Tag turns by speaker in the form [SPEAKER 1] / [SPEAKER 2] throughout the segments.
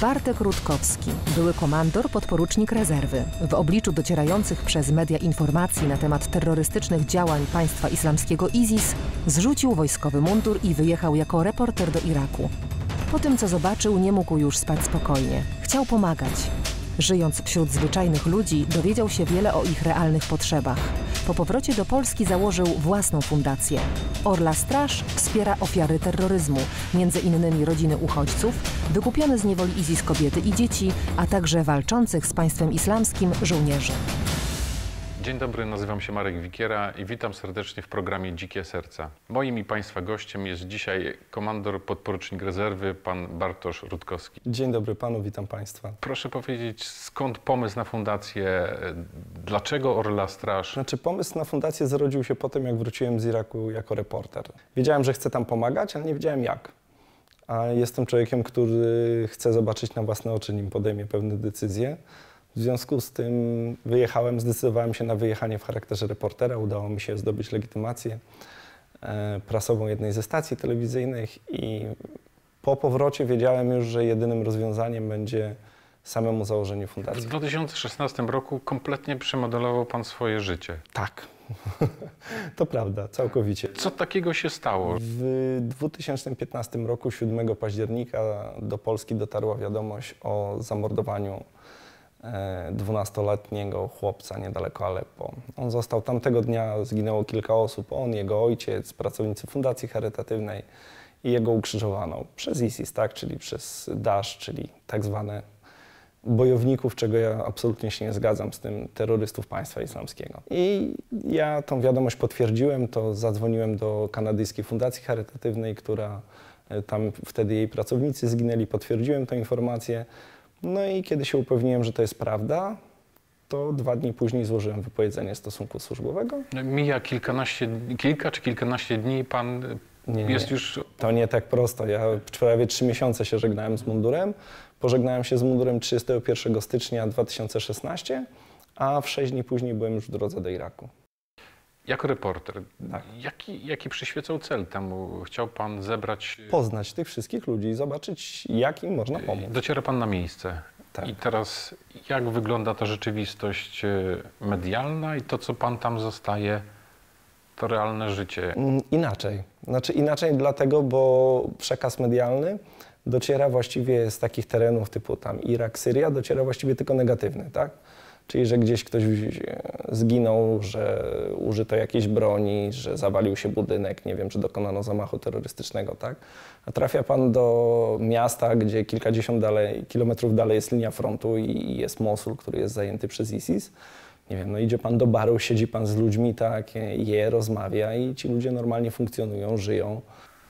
[SPEAKER 1] Bartek Rutkowski, były komandor, podporucznik rezerwy. W obliczu docierających przez media informacji na temat terrorystycznych działań państwa islamskiego ISIS zrzucił wojskowy mundur i wyjechał jako reporter do Iraku. Po tym, co zobaczył, nie mógł już spać spokojnie. Chciał pomagać. Żyjąc wśród zwyczajnych ludzi, dowiedział się wiele o ich realnych potrzebach. Po powrocie do Polski założył własną fundację. Orla Straż wspiera ofiary terroryzmu, między innymi rodziny uchodźców, wykupione z niewoli ISIS kobiety i dzieci, a także walczących z państwem islamskim żołnierzy.
[SPEAKER 2] Dzień dobry, nazywam się Marek Wikiera i witam serdecznie w programie Dzikie Serca. Moim i Państwa gościem jest dzisiaj komandor, podporucznik rezerwy, pan Bartosz Rutkowski.
[SPEAKER 3] Dzień dobry panu, witam państwa.
[SPEAKER 2] Proszę powiedzieć, skąd pomysł na fundację, dlaczego Orla Straż?
[SPEAKER 3] Pomysł na fundację zrodził się po tym, jak wróciłem z Iraku jako reporter. Wiedziałem, że chcę tam pomagać, ale nie wiedziałem jak. A jestem człowiekiem, który chce zobaczyć na własne oczy, nim podejmie pewne decyzje. W związku z tym zdecydowałem się na wyjechanie w charakterze reportera. Udało mi się zdobyć legitymację prasową jednej ze stacji telewizyjnych i po powrocie wiedziałem już, że jedynym rozwiązaniem będzie samemu założenie fundacji.
[SPEAKER 2] W 2016 roku kompletnie przemodelował pan swoje życie.
[SPEAKER 3] Tak, to prawda, całkowicie.
[SPEAKER 2] Co takiego się stało?
[SPEAKER 3] W 2015 roku, 7 października, do Polski dotarła wiadomość o zamordowaniu 12-letniego chłopca niedaleko Aleppo. On został tamtego dnia, zginęło kilka osób, on, jego ojciec, pracownicy fundacji charytatywnej i jego ukrzyżowano przez ISIS, tak, czyli przez Daesh, czyli tak zwane bojowników, czego ja absolutnie się nie zgadzam z tym, terrorystów państwa islamskiego. I ja tą wiadomość potwierdziłem, to zadzwoniłem do kanadyjskiej fundacji charytatywnej, która tam wtedy jej pracownicy zginęli, potwierdziłem tę informację. No i kiedy się upewniłem, że to jest prawda, to 2 dni później złożyłem wypowiedzenie stosunku służbowego.
[SPEAKER 2] Mija kilka czy kilkanaście dni, pan jest już...
[SPEAKER 3] To nie tak prosto. Ja prawie 3 miesiące się żegnałem z mundurem. Pożegnałem się z mundurem 31 stycznia 2016, a w 6 dni później byłem już w drodze do Iraku.
[SPEAKER 2] Jako reporter,
[SPEAKER 3] tak.
[SPEAKER 2] Jaki przyświecał cel temu? Chciał pan zebrać...
[SPEAKER 3] Poznać tych wszystkich ludzi i zobaczyć, jak im można pomóc.
[SPEAKER 2] Dociera pan na miejsce.
[SPEAKER 3] Tak.
[SPEAKER 2] I teraz jak wygląda ta rzeczywistość medialna i to, co pan tam zostaje, to realne życie?
[SPEAKER 3] Inaczej. Inaczej dlatego, bo przekaz medialny dociera właściwie z takich terenów typu tam Irak, Syria, dociera właściwie tylko negatywny, tak? Czyli, że gdzieś ktoś zginął, że użyto jakiejś broni, że zawalił się budynek, nie wiem, czy dokonano zamachu terrorystycznego, tak? A trafia pan do miasta, gdzie kilkadziesiąt kilometrów dalej jest linia frontu i jest Mosul, który jest zajęty przez ISIS. Nie wiem, no idzie pan do baru, siedzi pan z ludźmi, tak, rozmawia i ci ludzie normalnie funkcjonują, żyją.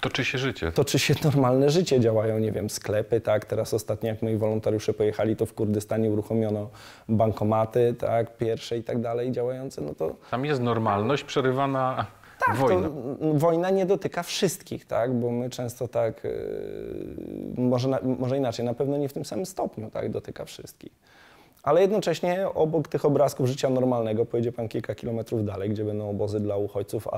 [SPEAKER 2] Toczy się życie.
[SPEAKER 3] Toczy się normalne życie, działają, nie wiem, sklepy, tak, teraz ostatnio jak moi wolontariusze pojechali, to w Kurdystanie uruchomiono bankomaty, tak, pierwsze i tak dalej działające, no to...
[SPEAKER 2] Tam jest normalność przerywana
[SPEAKER 3] tak,
[SPEAKER 2] wojną.
[SPEAKER 3] Wojna nie dotyka wszystkich, tak, bo my często tak, może inaczej, na pewno nie w tym samym stopniu, tak, dotyka wszystkich. Ale jednocześnie obok tych obrazków życia normalnego pojedzie pan kilka kilometrów dalej, gdzie będą obozy dla uchodźców,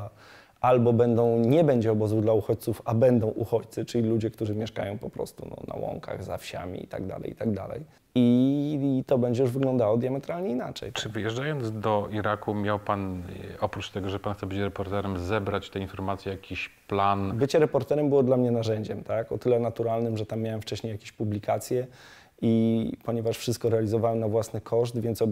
[SPEAKER 3] albo nie będzie obozów dla uchodźców, a będą uchodźcy, czyli ludzie, którzy mieszkają po prostu na łąkach, za wsiami i tak dalej, i tak dalej. I to będzie już wyglądało diametralnie inaczej.
[SPEAKER 2] Czy wyjeżdżając do Iraku miał pan, oprócz tego, że pan chce być reporterem, zebrać te informacje, jakiś plan?
[SPEAKER 3] Bycie reporterem było dla mnie narzędziem, tak? O tyle naturalnym, że tam miałem wcześniej jakieś publikacje i ponieważ wszystko realizowałem na własny koszt, więc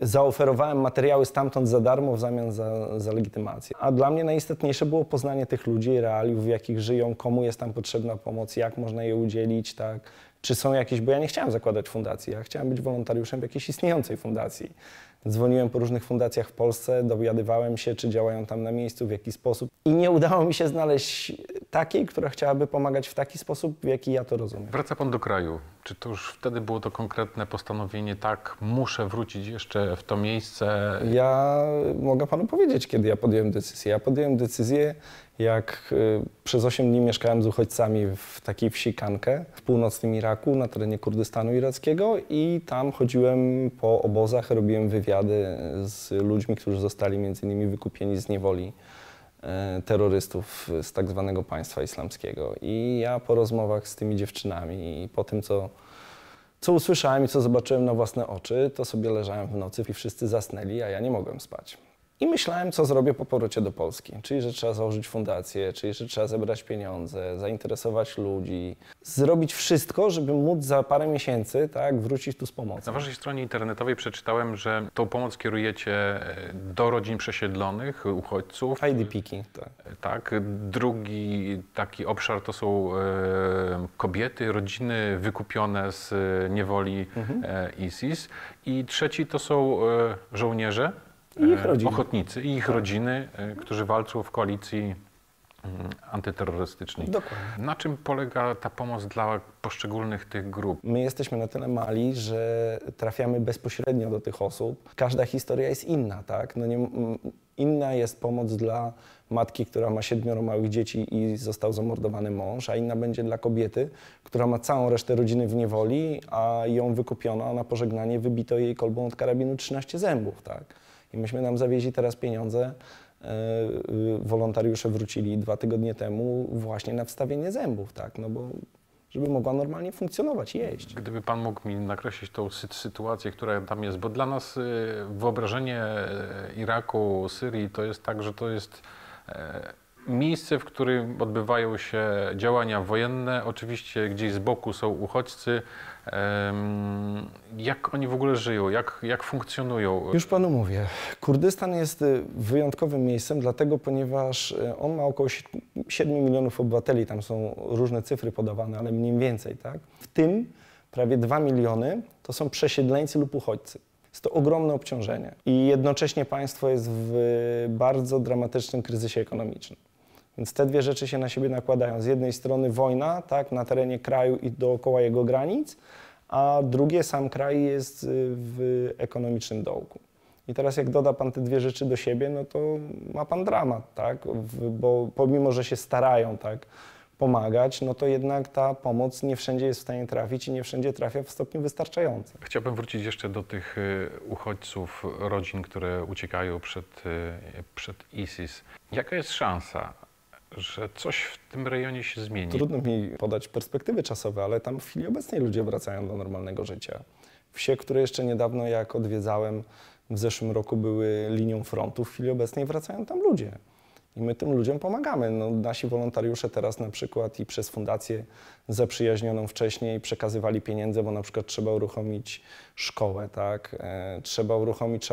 [SPEAKER 3] zaoferowałem materiały stamtąd za darmo w zamian za legitymację. A dla mnie najistotniejsze było poznanie tych ludzi, realiów, w jakich żyją, komu jest tam potrzebna pomoc, jak można je udzielić, tak? Czy są jakieś, bo ja nie chciałem zakładać fundacji, ja chciałem być wolontariuszem w jakiejś istniejącej fundacji. Dzwoniłem po różnych fundacjach w Polsce, dowiadywałem się, czy działają tam na miejscu, w jaki sposób. I nie udało mi się znaleźć takiej, która chciałaby pomagać w taki sposób, w jaki ja to rozumiem.
[SPEAKER 2] Wraca pan do kraju. Czy to już wtedy było to konkretne postanowienie, tak, muszę wrócić jeszcze w to miejsce?
[SPEAKER 3] Ja mogę panu powiedzieć, kiedy ja podjąłem decyzję. Ja podjąłem decyzję, jak przez 8 dni mieszkałem z uchodźcami w takiej wsi Kankę w północnym Iraku, na terenie Kurdystanu irackiego i tam chodziłem po obozach, robiłem wywiady z ludźmi, którzy zostali między innymi wykupieni z niewoli terrorystów z tak zwanego państwa islamskiego. I ja po rozmowach z tymi dziewczynami i po tym, co usłyszałem i co zobaczyłem na własne oczy, to sobie leżałem w nocy i wszyscy zasnęli, a ja nie mogłem spać. I myślałem, co zrobię po powrocie do Polski. Czyli, że trzeba założyć fundację, czyli, że trzeba zebrać pieniądze, zainteresować ludzi. Zrobić wszystko, żeby móc za parę miesięcy wrócić tu z pomocą.
[SPEAKER 2] Na waszej stronie internetowej przeczytałem, że tą pomoc kierujecie do rodzin przesiedlonych, uchodźców.
[SPEAKER 3] IDP-ki, tak.
[SPEAKER 2] Tak. Drugi taki obszar to są kobiety, rodziny wykupione z niewoli ISIS. I trzeci to są żołnierze.
[SPEAKER 3] I ich rodziny.
[SPEAKER 2] Ochotnicy i ich rodziny, którzy walczą w koalicji antyterrorystycznej.
[SPEAKER 3] Dokładnie.
[SPEAKER 2] Na czym polega ta pomoc dla poszczególnych tych grup?
[SPEAKER 3] My jesteśmy na tyle mali, że trafiamy bezpośrednio do tych osób. Każda historia jest inna, tak? Inna jest pomoc dla matki, która ma 7 małych dzieci i został zamordowany mąż, a inna będzie dla kobiety, która ma całą resztę rodziny w niewoli, a ją wykupiono, a na pożegnanie wybito jej kolbą od karabinu 13 zębów, tak? I myśmy nam zawieźli teraz pieniądze, wolontariusze wrócili 2 tygodnie temu właśnie na wstawienie zębów, tak? No bo żeby mogła normalnie funkcjonować i jeść.
[SPEAKER 2] Gdyby Pan mógł mi nakreślić tą sytuację, która tam jest, bo dla nas wyobrażenie Iraku, Syrii to jest tak, że to jest miejsce, w którym odbywają się działania wojenne, oczywiście gdzieś z boku są uchodźcy. Jak oni w ogóle żyją, jak funkcjonują?
[SPEAKER 3] Już Panu mówię, Kurdystan jest wyjątkowym miejscem, dlatego ponieważ on ma około 7 milionów obywateli, tam są różne cyfry podawane, ale mniej więcej, tak? W tym prawie 2 miliony to są przesiedleńcy lub uchodźcy. Jest to ogromne obciążenie i jednocześnie państwo jest w bardzo dramatycznym kryzysie ekonomicznym. Więc te dwie rzeczy się na siebie nakładają. Z jednej strony wojna, tak, na terenie kraju i dookoła jego granic, a drugie, sam kraj jest w ekonomicznym dołku. I teraz jak doda Pan te dwie rzeczy do siebie, no to ma Pan dramat, tak? Bo pomimo, że się starają, tak, pomagać, no to jednak ta pomoc nie wszędzie jest w stanie trafić i nie wszędzie trafia w stopniu wystarczającym.
[SPEAKER 2] Chciałbym wrócić jeszcze do tych uchodźców, rodzin, które uciekają przed ISIS. Jaka jest szansa, że coś w tym rejonie się zmieni?
[SPEAKER 3] Trudno mi podać perspektywy czasowe, ale tam w chwili obecnej ludzie wracają do normalnego życia. Wsie, które jeszcze niedawno jak odwiedzałem, w zeszłym roku były linią frontu, w chwili obecnej wracają tam ludzie. I my tym ludziom pomagamy. No, nasi wolontariusze teraz na przykład i przez fundację zaprzyjaźnioną wcześniej przekazywali pieniądze, bo na przykład trzeba uruchomić szkołę, tak? Trzeba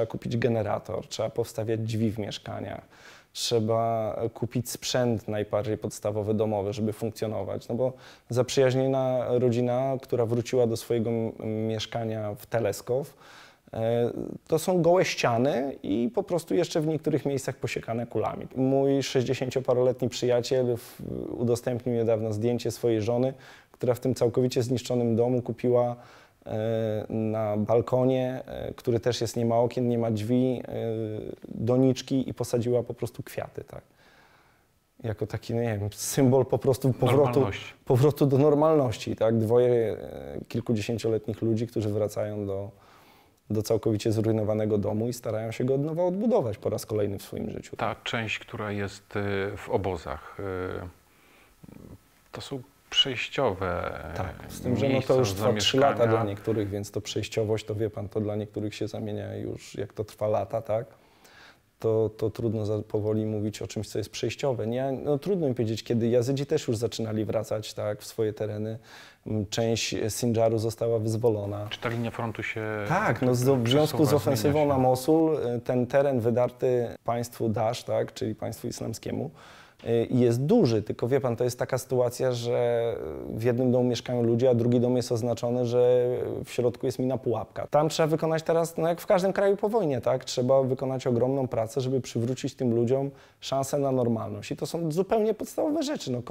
[SPEAKER 3] kupić generator, trzeba powstawiać drzwi w mieszkaniach, trzeba kupić sprzęt najbardziej podstawowy domowy, żeby funkcjonować. No bo zaprzyjaźniona rodzina, która wróciła do swojego mieszkania w Teleskow, to są gołe ściany i po prostu jeszcze w niektórych miejscach posiekane kulami. Mój 60-paroletni przyjaciel udostępnił niedawno zdjęcie swojej żony, która w tym całkowicie zniszczonym domu kupiła na balkonie, który też jest nie ma okien, nie ma drzwi, doniczki i posadziła po prostu kwiaty, tak. Jako taki, nie wiem, symbol po prostu powrotu do normalności, tak. Dwoje kilkudziesięcioletnich ludzi, którzy wracają do całkowicie zrujnowanego domu i starają się go od nowa odbudować po raz kolejny w swoim życiu.
[SPEAKER 2] Ta część, która jest w obozach, to są przejściowe
[SPEAKER 3] tak, z tym, że no to już trwa 3 lata dla niektórych, więc to przejściowość, to wie Pan, to dla niektórych się zamienia już, jak to trwa lata, tak? To trudno powoli mówić o czymś, co jest przejściowe. No, trudno mi powiedzieć, kiedy Jazydzi też już zaczynali wracać, tak, w swoje tereny. Część Sindżaru została wyzwolona.
[SPEAKER 2] Czy ta linia frontu się
[SPEAKER 3] tak, no w związku z ofensywą na Mosul ten teren wydarty państwu Dasz, tak, czyli państwu islamskiemu, jest duży, tylko wie Pan, to jest taka sytuacja, że w jednym domu mieszkają ludzie, a drugi dom jest oznaczony, że w środku jest mina pułapka. Tam trzeba wykonać teraz, no jak w każdym kraju po wojnie, tak? Trzeba wykonać ogromną pracę, żeby przywrócić tym ludziom szansę na normalność. I to są zupełnie podstawowe rzeczy. No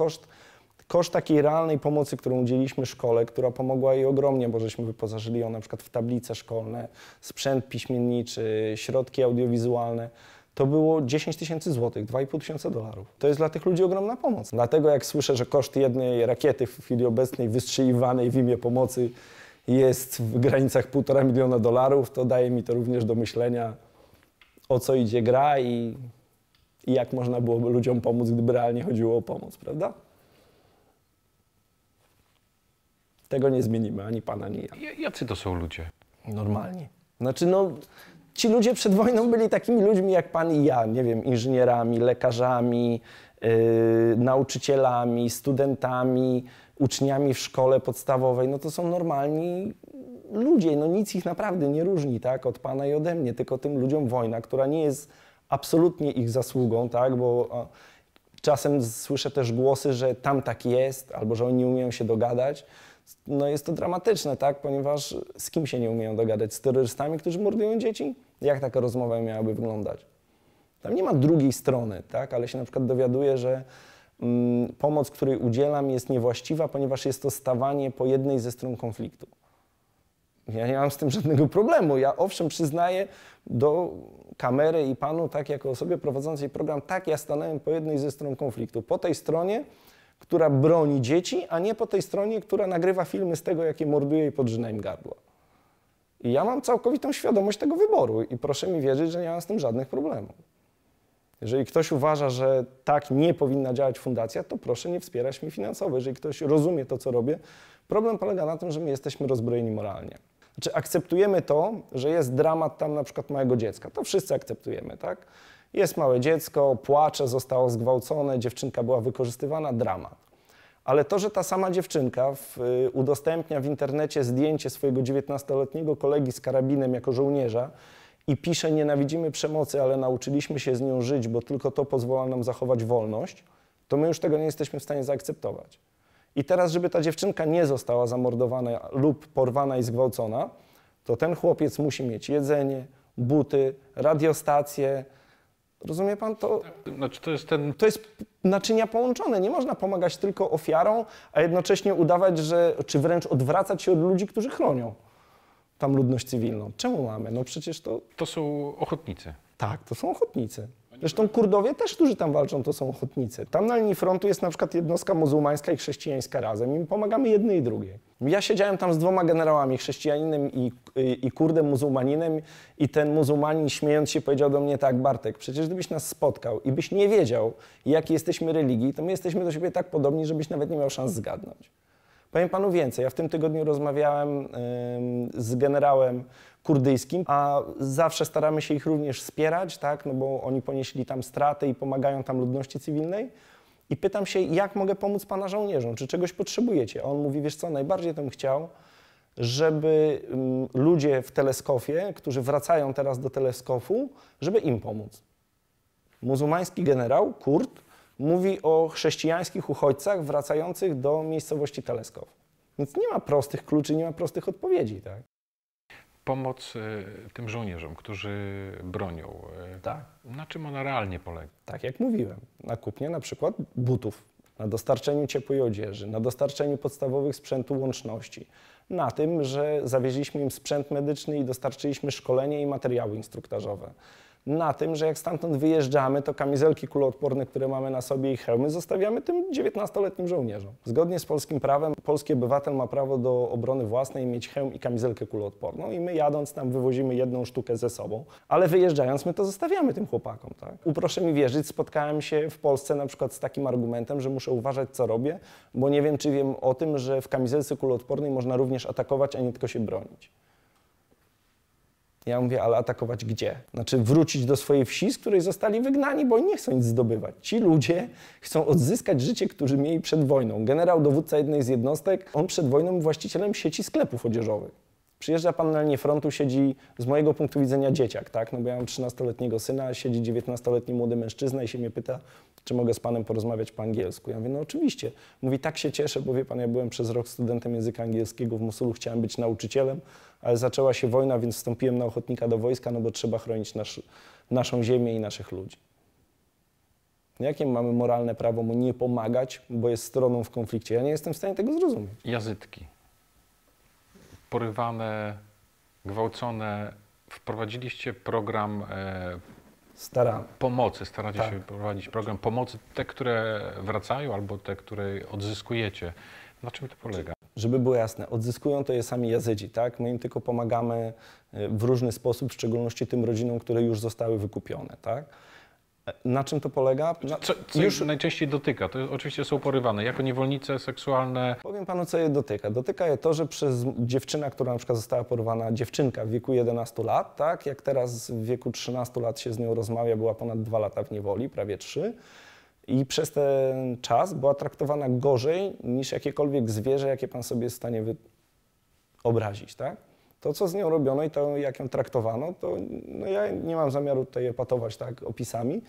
[SPEAKER 3] koszt takiej realnej pomocy, którą udzieliliśmy szkole, która pomogła jej ogromnie, bo żeśmy wyposażyli ją na przykład w tablice szkolne, sprzęt piśmienniczy, środki audiowizualne. To było 10 000 złotych, $2,500. To jest dla tych ludzi ogromna pomoc. Dlatego jak słyszę, że koszt jednej rakiety w chwili obecnej wystrzeliwanej w imię pomocy jest w granicach $1,5 miliona, to daje mi to również do myślenia, o co idzie gra i i jak można byłoby ludziom pomóc, gdyby realnie chodziło o pomoc, prawda? Tego nie zmienimy, ani pan, ani ja.
[SPEAKER 2] Jacy to są ludzie?
[SPEAKER 3] Normalni. Znaczy, no, ci ludzie przed wojną byli takimi ludźmi jak pan i ja, nie wiem, inżynierami, lekarzami, nauczycielami, studentami, uczniami w szkole podstawowej. No to są normalni ludzie, no nic ich naprawdę nie różni, tak, od pana i ode mnie, tylko tym ludziom wojna, która nie jest absolutnie ich zasługą, tak, bo czasem słyszę też głosy, że tam tak jest, albo że oni nie umieją się dogadać. No jest to dramatyczne, tak, ponieważ z kim się nie umieją dogadać? Z terrorystami, którzy mordują dzieci? Jak taka rozmowa miałaby wyglądać? Tam nie ma drugiej strony, tak, ale się na przykład dowiaduję, że pomoc, której udzielam, jest niewłaściwa, ponieważ jest to stawanie po jednej ze stron konfliktu. Ja nie mam z tym żadnego problemu. Ja owszem przyznaję do kamery i panu, tak jako osobie prowadzącej program, tak, ja stanąłem po jednej ze stron konfliktu. Po tej stronie, która broni dzieci, a nie po tej stronie, która nagrywa filmy z tego, jakie morduje i podżyna im gardła. I ja mam całkowitą świadomość tego wyboru i proszę mi wierzyć, że nie mam z tym żadnych problemów. Jeżeli ktoś uważa, że tak nie powinna działać fundacja, to proszę nie wspierać mnie finansowo. Jeżeli ktoś rozumie to, co robię, problem polega na tym, że my jesteśmy rozbrojeni moralnie. Znaczy akceptujemy to, że jest dramat tam na przykład małego dziecka. To wszyscy akceptujemy, tak? Jest małe dziecko, płacze, zostało zgwałcone, dziewczynka była wykorzystywana, dramat. Ale to, że ta sama dziewczynka udostępnia w internecie zdjęcie swojego 19-letniego kolegi z karabinem jako żołnierza i pisze: nienawidzimy przemocy, ale nauczyliśmy się z nią żyć, bo tylko to pozwala nam zachować wolność, to my już tego nie jesteśmy w stanie zaakceptować. I teraz, żeby ta dziewczynka nie została zamordowana lub porwana i zgwałcona, to ten chłopiec musi mieć jedzenie, buty, radiostację. Rozumie pan to?
[SPEAKER 2] Znaczy
[SPEAKER 3] To jest naczynia połączone. Nie można pomagać tylko ofiarom, a jednocześnie udawać, że, czy wręcz odwracać się od ludzi, którzy chronią tam ludność cywilną. Czemu mamy? No przecież to...
[SPEAKER 2] To są ochotnicy.
[SPEAKER 3] Tak, to są ochotnicy. Zresztą Kurdowie też, którzy tam walczą, to są ochotnicy. Tam na linii frontu jest na przykład jednostka muzułmańska i chrześcijańska razem i pomagamy jednej i drugiej. Ja siedziałem tam z 2 generałami, chrześcijaninem i Kurdem, muzułmaninem, i ten muzułmanin, śmiejąc się, powiedział do mnie tak: Bartek, przecież gdybyś nas spotkał i byś nie wiedział, jakiej jesteśmy religii, to my jesteśmy do siebie tak podobni, żebyś nawet nie miał szans zgadnąć. Powiem panu więcej, ja w tym tygodniu rozmawiałem z generałem kurdyjskim, a zawsze staramy się ich również wspierać, tak, no bo oni ponieśli tam straty i pomagają tam ludności cywilnej. I pytam się, jak mogę pomóc pana żołnierzom, czy czegoś potrzebujecie? A on mówi: wiesz co, najbardziej bym chciał, żeby ludzie w Teleskofie, którzy wracają teraz do Teleskofu, żeby im pomóc. Muzułmański generał, Kurd, mówi o chrześcijańskich uchodźcach wracających do miejscowości Teleskof. Więc nie ma prostych kluczy, nie ma prostych odpowiedzi, tak?
[SPEAKER 2] Pomoc tym żołnierzom, którzy bronią.
[SPEAKER 3] Tak.
[SPEAKER 2] Na czym ona realnie polega?
[SPEAKER 3] Tak jak mówiłem, na kupnie na przykład butów, na dostarczeniu ciepłej odzieży, na dostarczeniu podstawowych sprzętu łączności, na tym, że zawieźliśmy im sprzęt medyczny i dostarczyliśmy szkolenie i materiały instruktażowe. Na tym, że jak stamtąd wyjeżdżamy, to kamizelki kuloodporne, które mamy na sobie, i hełmy zostawiamy tym 19-letnim żołnierzom. Zgodnie z polskim prawem, polski obywatel ma prawo do obrony własnej mieć hełm i kamizelkę kuloodporną i my jadąc tam wywozimy 1 sztukę ze sobą, ale wyjeżdżając my to zostawiamy tym chłopakom, tak? Proszę mi wierzyć, spotkałem się w Polsce na przykład z takim argumentem, że muszę uważać, co robię, bo nie wiem, czy wiem o tym, że w kamizelce kuloodpornej można również atakować, a nie tylko się bronić. Ja mówię: ale atakować gdzie? Znaczy wrócić do swojej wsi, z której zostali wygnani, bo oni nie chcą nic zdobywać. Ci ludzie chcą odzyskać życie, które mieli przed wojną. Generał, dowódca jednej z jednostek, on przed wojną był właścicielem sieci sklepów odzieżowych. Przyjeżdża pan na linię frontu, siedzi z mojego punktu widzenia dzieciak, tak? No bo ja mam 13-letniego syna, siedzi 19-letni młody mężczyzna i się mnie pyta, czy mogę z panem porozmawiać po angielsku. Ja mówię: no oczywiście. Mówi: tak się cieszę, bo wie pan, ja byłem przez rok studentem języka angielskiego w Mosulu, chciałem być nauczycielem, ale zaczęła się wojna, więc wstąpiłem na ochotnika do wojska, no bo trzeba chronić naszą ziemię i naszych ludzi. Jakie mamy moralne prawo mu nie pomagać, bo jest stroną w konflikcie? Ja nie jestem w stanie tego zrozumieć.
[SPEAKER 2] Jazytki. Porywane, gwałcone. Wprowadziliście program pomocy. Staracie się prowadzić program pomocy. Te, które wracają, albo te, które odzyskujecie. Na czym to polega?
[SPEAKER 3] Żeby było jasne, odzyskują to je sami Jazydzi, tak? My im tylko pomagamy w różny sposób, w szczególności tym rodzinom, które już zostały wykupione, tak? Na czym to polega?
[SPEAKER 2] Co już najczęściej dotyka? To oczywiście są porywane jako niewolnice seksualne.
[SPEAKER 3] Powiem panu, co je dotyka. Dotyka je to, że przez dziewczyna, która na przykład została porwana, dziewczynka w wieku 11 lat, tak, jak teraz w wieku 13 lat się z nią rozmawia, była ponad 2 lata w niewoli, prawie 3. I przez ten czas była traktowana gorzej niż jakiekolwiek zwierzę, jakie pan sobie jest w stanie wyobrazić, tak? To, co z nią robiono i to, jak ją traktowano, to no ja nie mam zamiaru tutaj epatować tak opisami,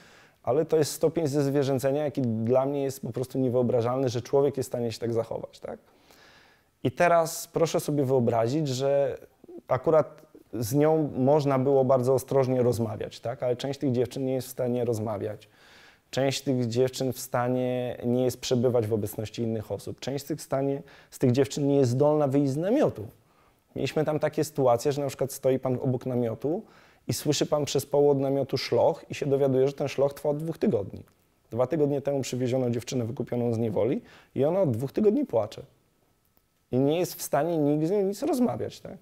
[SPEAKER 3] ale to jest stopień zezwierzęcenia, jaki dla mnie jest po prostu niewyobrażalny, że człowiek jest w stanie się tak zachować, tak? I teraz proszę sobie wyobrazić, że akurat z nią można było bardzo ostrożnie rozmawiać, tak? Ale część tych dziewczyn nie jest w stanie rozmawiać. Część tych dziewczyn w stanie nie jest przebywać w obecności innych osób. Część z tych dziewczyn nie jest zdolna wyjść z namiotu. Mieliśmy tam takie sytuacje, że na przykład stoi pan obok namiotu i słyszy pan przez połowę od namiotu szloch i się dowiaduje, że ten szloch trwa od 2 tygodni. 2 tygodnie temu przywieziono dziewczynę wykupioną z niewoli i ona od 2 tygodni płacze. I nie jest w stanie nikt z nią nic rozmawiać, tak?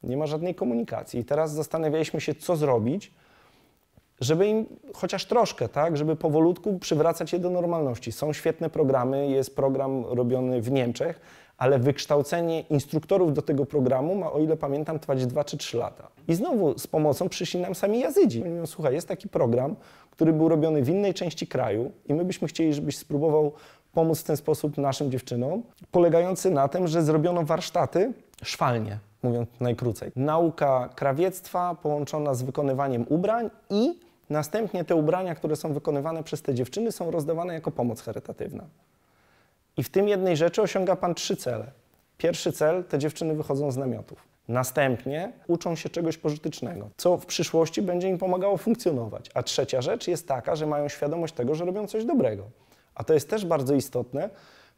[SPEAKER 3] Nie ma żadnej komunikacji. I teraz zastanawialiśmy się, co zrobić, żeby im chociaż troszkę, tak, żeby powolutku przywracać je do normalności. Są świetne programy, jest program robiony w Niemczech, ale wykształcenie instruktorów do tego programu ma, o ile pamiętam, trwać 2 czy 3 lata. I znowu z pomocą przyszli nam sami Jazydzi. Oni mówią, słuchaj, jest taki program, który był robiony w innej części kraju i my byśmy chcieli, żebyś spróbował pomóc w ten sposób naszym dziewczynom, polegający na tym, że zrobiono warsztaty, szwalnie, mówiąc najkrócej. Nauka krawiectwa połączona z wykonywaniem ubrań i następnie te ubrania, które są wykonywane przez te dziewczyny, są rozdawane jako pomoc charytatywna. I w tym jednej rzeczy osiąga pan 3 cele. Pierwszy cel, te dziewczyny wychodzą z namiotów. Następnie uczą się czegoś pożytecznego, co w przyszłości będzie im pomagało funkcjonować. A trzecia rzecz jest taka, że mają świadomość tego, że robią coś dobrego. A to jest też bardzo istotne,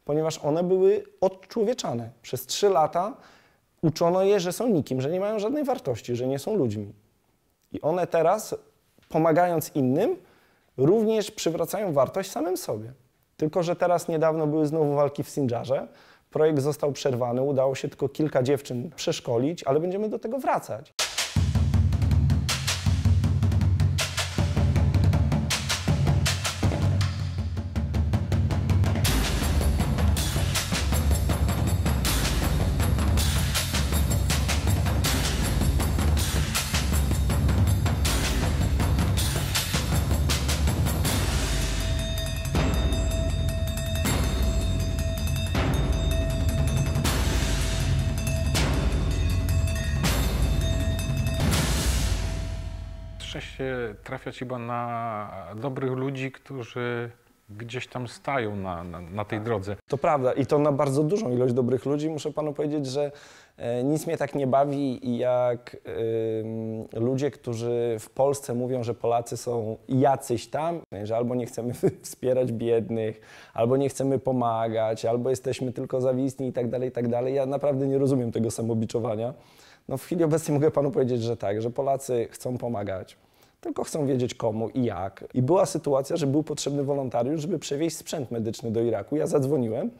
[SPEAKER 3] ponieważ one były odczłowieczane. Przez 3 lata uczono je, że są nikim, że nie mają żadnej wartości, że nie są ludźmi. I one teraz, pomagając innym, również przywracają wartość samym sobie. Tylko że teraz niedawno były znowu walki w Sindżarze. Projekt został przerwany, udało się tylko kilka dziewczyn przeszkolić, ale będziemy do tego wracać.
[SPEAKER 2] Się trafiać chyba na dobrych ludzi, którzy gdzieś tam stają na tej drodze.
[SPEAKER 3] To prawda i to na bardzo dużą ilość dobrych ludzi. Muszę panu powiedzieć, że nic mnie tak nie bawi jak ludzie, którzy w Polsce mówią, że Polacy są jacyś tam, że albo nie chcemy wspierać biednych, albo nie chcemy pomagać, albo jesteśmy tylko zawistni i tak dalej, i tak dalej. Ja naprawdę nie rozumiem tego samobiczowania. No w chwili obecnej mogę panu powiedzieć, że tak, że Polacy chcą pomagać. Tylko chcą wiedzieć komu i jak. I była sytuacja, że był potrzebny wolontariusz, żeby przewieźć sprzęt medyczny do Iraku. Ja zadzwoniłem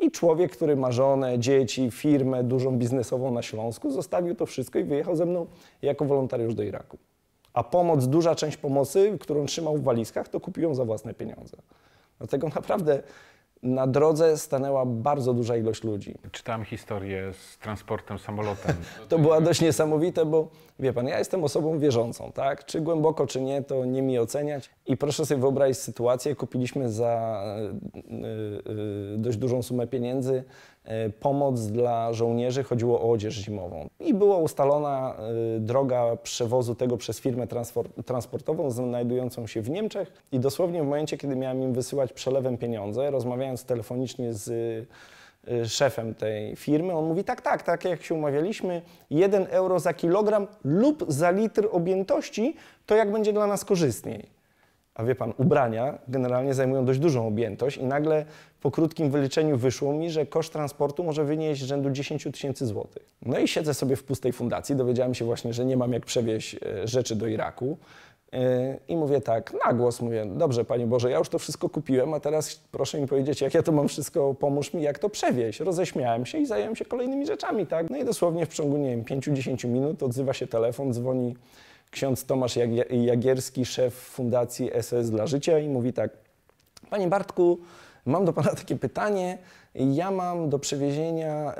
[SPEAKER 3] i człowiek, który ma żonę, dzieci, firmę dużą biznesową na Śląsku, zostawił to wszystko i wyjechał ze mną jako wolontariusz do Iraku. A pomoc, duża część pomocy, którą trzymał w walizkach, to kupił ją za własne pieniądze. Dlatego naprawdę na drodze stanęła bardzo duża ilość ludzi.
[SPEAKER 2] Czytałem historię z transportem samolotem.
[SPEAKER 3] To była dość niesamowite, bo wie pan, ja jestem osobą wierzącą, tak? Czy głęboko, czy nie, to nie mi oceniać. I proszę sobie wyobrazić sytuację, kupiliśmy za dość dużą sumę pieniędzy pomoc dla żołnierzy, chodziło o odzież zimową. I była ustalona droga przewozu tego przez firmę transportową znajdującą się w Niemczech i dosłownie w momencie, kiedy miałem im wysyłać przelewem pieniądze, rozmawiając telefonicznie z szefem tej firmy, on mówi tak jak się umawialiśmy, 1 euro za kilogram lub za litr objętości, to jak będzie dla nas korzystniej. A wie pan, ubrania generalnie zajmują dość dużą objętość i nagle po krótkim wyliczeniu wyszło mi, że koszt transportu może wynieść rzędu 10 000 złotych. No i siedzę sobie w pustej fundacji, dowiedziałem się właśnie, że nie mam jak przewieźć rzeczy do Iraku i mówię tak, na głos mówię, dobrze Panie Boże, ja już to wszystko kupiłem, a teraz proszę mi powiedzieć, jak ja to mam wszystko, pomóż mi, jak to przewieźć. Roześmiałem się i zająłem się kolejnymi rzeczami, tak? No i dosłownie w ciągu, nie wiem, 5-10 minut odzywa się telefon, dzwoni ksiądz Tomasz Jagierski, szef Fundacji SOS dla Życia i mówi tak: Panie Bartku, mam do Pana takie pytanie. Ja mam do przewiezienia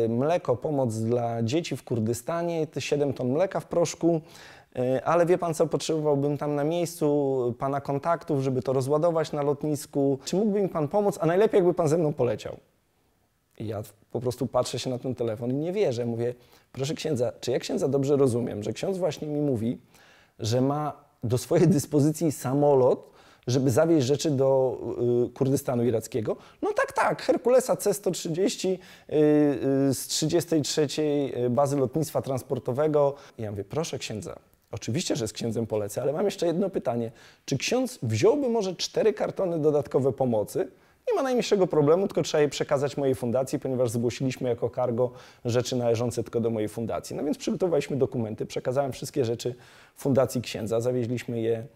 [SPEAKER 3] mleko, pomoc dla dzieci w Kurdystanie, 7 ton mleka w proszku, ale wie Pan co, potrzebowałbym tam na miejscu Pana kontaktów, żeby to rozładować na lotnisku. Czy mógłby mi Pan pomóc, a najlepiej jakby Pan ze mną poleciał? I ja po prostu patrzę się na ten telefon i nie wierzę. Mówię: proszę księdza, czy ja księdza dobrze rozumiem, że ksiądz właśnie mi mówi, że ma do swojej dyspozycji samolot, żeby zawieźć rzeczy do Kurdystanu irackiego? No tak, Herkulesa C-130 z 33. bazy lotnictwa transportowego. I ja mówię: proszę księdza, oczywiście, że z księdzem polecę, ale mam jeszcze jedno pytanie. Czy ksiądz wziąłby może 4 kartony dodatkowe pomocy? Nie ma najmniejszego problemu, tylko trzeba je przekazać mojej fundacji, ponieważ zgłosiliśmy jako cargo rzeczy należące tylko do mojej fundacji. No więc przygotowaliśmy dokumenty, przekazałem wszystkie rzeczy fundacji księdza, zawieźliśmy je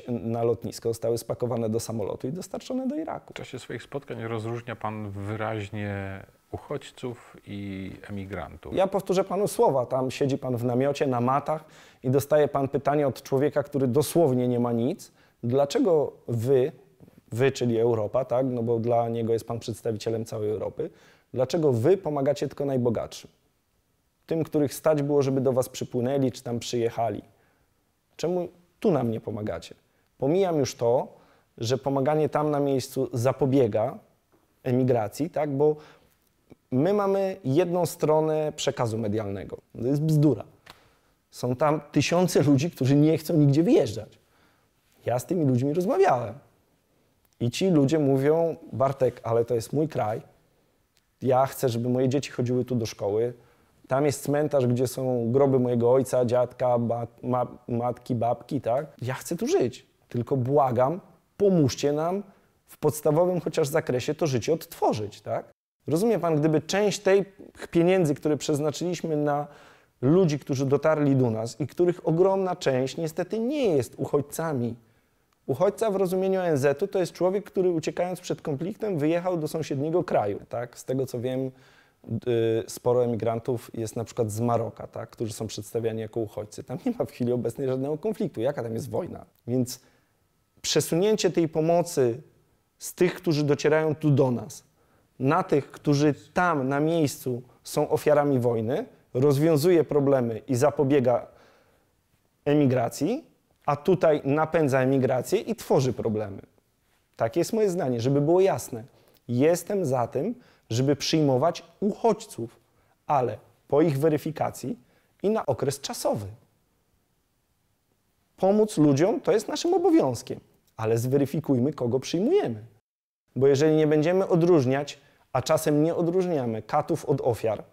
[SPEAKER 3] na lotnisko, zostały spakowane do samolotu i dostarczone do Iraku.
[SPEAKER 2] W czasie swoich spotkań rozróżnia Pan wyraźnie uchodźców i emigrantów.
[SPEAKER 3] Ja powtórzę Panu słowa. Tam siedzi Pan w namiocie, na matach i dostaje Pan pytanie od człowieka, który dosłownie nie ma nic. Dlaczego wy, czyli Europa, tak? No bo dla niego jest Pan przedstawicielem całej Europy. Dlaczego wy pomagacie tylko najbogatszym? Tym, których stać było, żeby do was przypłynęli, czy tam przyjechali. Czemu tu nam nie pomagacie? Pomijam już to, że pomaganie tam na miejscu zapobiega emigracji, tak? Bo my mamy jedną stronę przekazu medialnego. To jest bzdura. Są tam tysiące ludzi, którzy nie chcą nigdzie wyjeżdżać. Ja z tymi ludźmi rozmawiałem. I ci ludzie mówią: Bartek, ale to jest mój kraj. Ja chcę, żeby moje dzieci chodziły tu do szkoły. Tam jest cmentarz, gdzie są groby mojego ojca, dziadka, matki, babki, tak? Ja chcę tu żyć. Tylko błagam, pomóżcie nam w podstawowym chociaż zakresie to życie odtworzyć, tak? Rozumie Pan, gdyby część tych pieniędzy, które przeznaczyliśmy na ludzi, którzy dotarli do nas i których ogromna część niestety nie jest uchodźcami. Uchodźca w rozumieniu ONZ-u to jest człowiek, który uciekając przed konfliktem wyjechał do sąsiedniego kraju, tak? Z tego co wiem, sporo emigrantów jest na przykład z Maroka, tak? Którzy są przedstawiani jako uchodźcy. Tam nie ma w chwili obecnej żadnego konfliktu. Jaka tam jest wojna? Więc przesunięcie tej pomocy z tych, którzy docierają tu do nas, na tych, którzy tam na miejscu są ofiarami wojny, rozwiązuje problemy i zapobiega emigracji, a tutaj napędza emigrację i tworzy problemy. Takie jest moje zdanie, żeby było jasne. Jestem za tym, żeby przyjmować uchodźców, ale po ich weryfikacji i na okres czasowy. Pomóc ludziom to jest naszym obowiązkiem, ale zweryfikujmy, kogo przyjmujemy. Bo jeżeli nie będziemy odróżniać, a czasem nie odróżniamy katów od ofiar,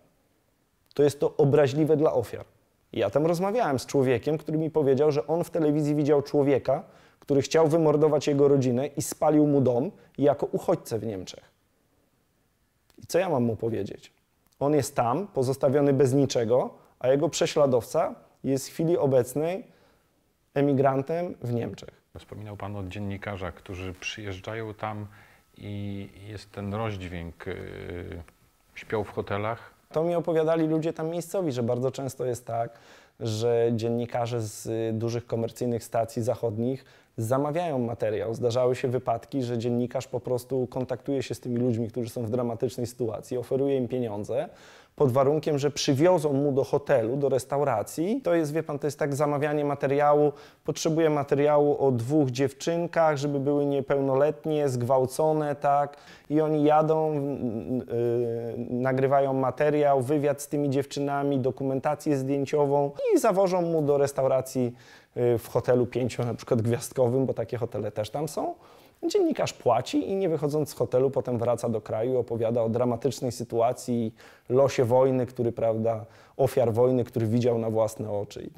[SPEAKER 3] to jest to obraźliwe dla ofiar. Ja tam rozmawiałem z człowiekiem, który mi powiedział, że on w telewizji widział człowieka, który chciał wymordować jego rodzinę i spalił mu dom jako uchodźcę w Niemczech. I co ja mam mu powiedzieć? On jest tam, pozostawiony bez niczego, a jego prześladowca jest w chwili obecnej emigrantem w Niemczech.
[SPEAKER 2] Wspominał Pan o dziennikarzach, którzy przyjeżdżają tam i jest ten rozdźwięk, śpią w hotelach.
[SPEAKER 3] To mi opowiadali ludzie tam miejscowi, że bardzo często jest tak, że dziennikarze z dużych komercyjnych stacji zachodnich zamawiają materiał. Zdarzały się wypadki, że dziennikarz po prostu kontaktuje się z tymi ludźmi, którzy są w dramatycznej sytuacji, oferuje im pieniądze pod warunkiem, że przywiozą mu do hotelu, do restauracji. To jest, wie Pan, to jest tak zamawianie materiału. Potrzebuję materiału o 2 dziewczynkach, żeby były niepełnoletnie, zgwałcone, tak? I oni jadą, nagrywają materiał, wywiad z tymi dziewczynami, dokumentację zdjęciową i zawożą mu do restauracji w hotelu 5 na przykład gwiazdkowym, bo takie hotele też tam są. Dziennikarz płaci i nie wychodząc z hotelu potem wraca do kraju i opowiada o dramatycznej sytuacji, losie wojny, ofiar wojny, który widział na własne oczy.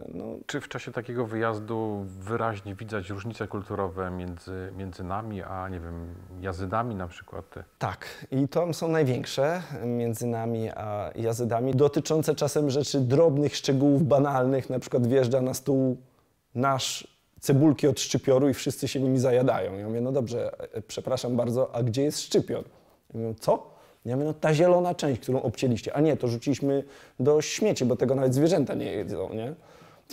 [SPEAKER 2] Czy w czasie takiego wyjazdu wyraźnie widać różnice kulturowe między nami, a nie wiem, Jazydami na przykład?
[SPEAKER 3] Tak, i to są największe między nami a Jazydami, dotyczące czasem rzeczy drobnych, szczegółów banalnych, na przykład wjeżdża na stół nasz cebulki od szczypioru i wszyscy się nimi zajadają. Ja mówię: no dobrze, przepraszam bardzo, a gdzie jest szczypior? Ja mówię: co? Ja mówię: no ta zielona część, którą obcięliście. A nie, to rzuciliśmy do śmieci, bo tego nawet zwierzęta nie jedzą, nie?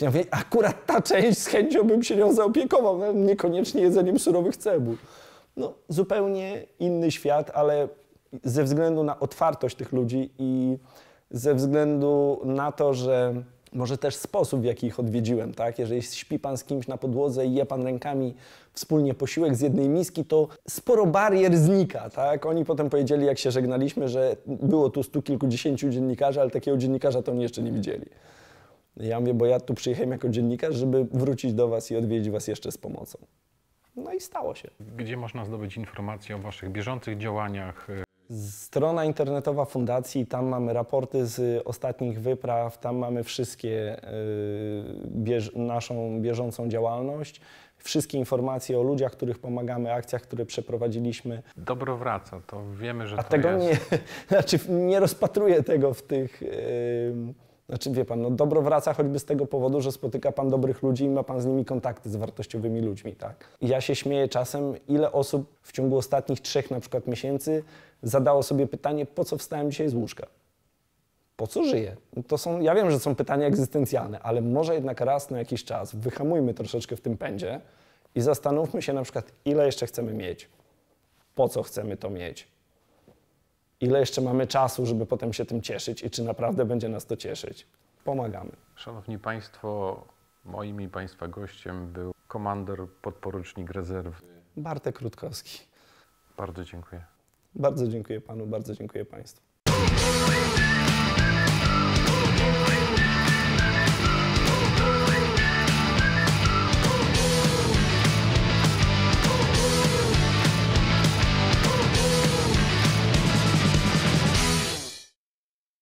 [SPEAKER 3] Ja mówię, akurat ta część z chęcią bym się nią zaopiekował, no, niekoniecznie jedzeniem surowych cebul. No, zupełnie inny świat, ale ze względu na otwartość tych ludzi i ze względu na to, że może też sposób, w jaki ich odwiedziłem, tak? Jeżeli śpi pan z kimś na podłodze i je pan rękami wspólnie posiłek z jednej miski, to sporo barier znika, tak? Oni potem powiedzieli, jak się żegnaliśmy, że było tu 100 kilkudziesięciu dziennikarzy, ale takiego dziennikarza to oni jeszcze nie widzieli. Ja mówię, bo ja tu przyjechałem jako dziennikarz, żeby wrócić do was i odwiedzić was jeszcze z pomocą. No i stało się.
[SPEAKER 2] Gdzie można zdobyć informacje o waszych bieżących działaniach?
[SPEAKER 3] Strona internetowa fundacji, tam mamy raporty z ostatnich wypraw, tam mamy wszystkie naszą bieżącą działalność, wszystkie informacje o ludziach, których pomagamy, akcjach, które przeprowadziliśmy.
[SPEAKER 2] Dobro wraca, to wiemy, że
[SPEAKER 3] A
[SPEAKER 2] to
[SPEAKER 3] tego
[SPEAKER 2] jest...
[SPEAKER 3] nie rozpatruję tego w tych... Znaczy, wie pan, no dobro wraca choćby z tego powodu, że spotyka pan dobrych ludzi i ma pan z nimi kontakty z wartościowymi ludźmi, tak? I ja się śmieję czasem, ile osób w ciągu ostatnich 3 na przykład miesięcy zadało sobie pytanie, po co wstałem dzisiaj z łóżka? Po co żyję? To są, ja wiem, że są pytania egzystencjalne, ale może jednak raz na jakiś czas wyhamujmy troszeczkę w tym pędzie i zastanówmy się na przykład, ile jeszcze chcemy mieć, po co chcemy to mieć. Ile jeszcze mamy czasu, żeby potem się tym cieszyć i czy naprawdę będzie nas to cieszyć. Pomagamy.
[SPEAKER 2] Szanowni Państwo, moim i Państwa gościem był komandor podporucznik rezerwy
[SPEAKER 3] Bartek Rutkowski.
[SPEAKER 2] Bardzo dziękuję.
[SPEAKER 3] Bardzo dziękuję panu, bardzo dziękuję państwu.